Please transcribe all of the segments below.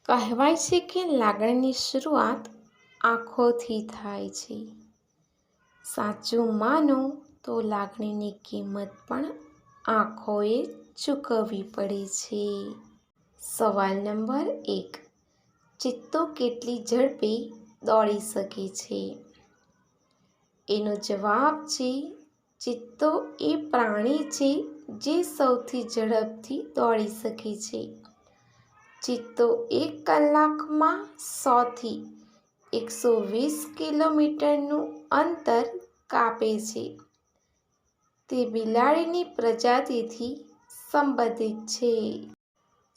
કહેવાય છે કે લાગણીની શરૂઆત આંખોથી થાય છે. સાચું માનો તો લાગણીની કિંમત પણ આંખોએ ચૂકવવી પડે છે. સવાલ નંબર 1. ચિત્તો કેટલી ઝડપે દોડી શકે છે? એનો જવાબ છે ચિત્તો એ પ્રાણી છે જે સૌથી ઝડપથી દોડી શકે છે. ચિત્તો 1 કલાકમાં 100 થી 120 કિલોમીટરનું અંતર કાપે છે. તે બિલાડીની પ્રજાતિથી સંબંધિત છે.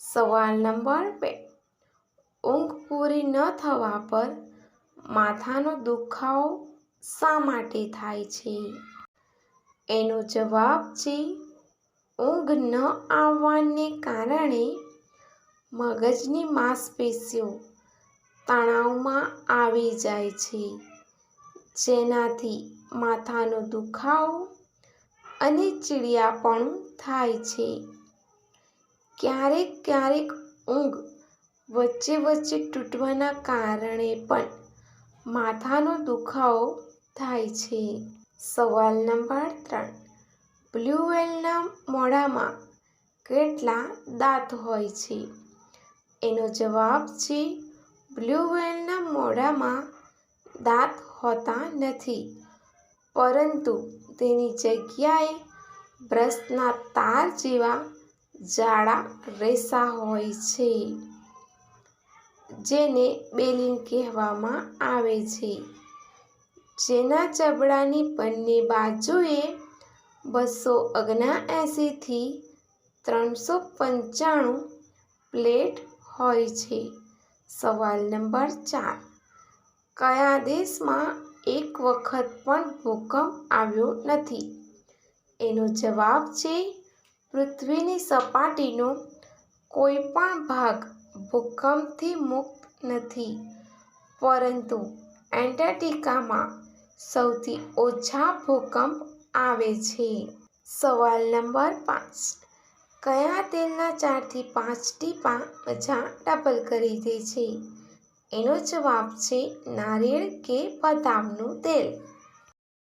સવાલ નંબર 2. ઊંઘ પૂરી ન થવા પર માથાનો દુખાવો શા માટે થાય છે? એનો જવાબ છે ઊંઘ ન આવવાને કારણે મગજની માંસપેશીઓ તણાવમાં આવી જાય છે, જેનાથી માથાનો દુખાવો અને ચીડિયાપણું થાય છે. ક્યારેક ઊંઘ વચ્ચે તૂટવાના કારણે પણ માથાનો દુખાવો થાય છે. સવાલ નંબર 3. બ્લુ વ્હેલના મોઢામાં કેટલા દાંત હોય છે? એનો જવાબ છે બ્લુ વ્હેલના મોઢામાં દાંત હોતા નથી, પરંતુ તેની જગ્યાએ બ્રશના તાર જેવા જાડા રેસા હોય છે, જેને બેલિન કહેવામાં આવે છે, જેના જબડાની બંને બાજુએ 279 થી 395 પ્લેટ હોય છે. સવાલ નંબર 4. કયા દેશમાં એક વખત પણ ભૂકંપ આવ્યો નથી? એનો જવાબ છે પૃથ્વીની સપાટીનો કોઈ પણ ભાગ ભૂકંપથી મુક્ત નથી, પરંતુ એન્ટાર્કટિકામાં સૌથી ઓછા ભૂકંપ આવે છે. સવાલ નંબર 5. કયા તેલના 4 થી 5 ટીપાં મજા ડબલ કરી દે છે? એનો જવાબ છે નારિયેળ કે બદામનું તેલ.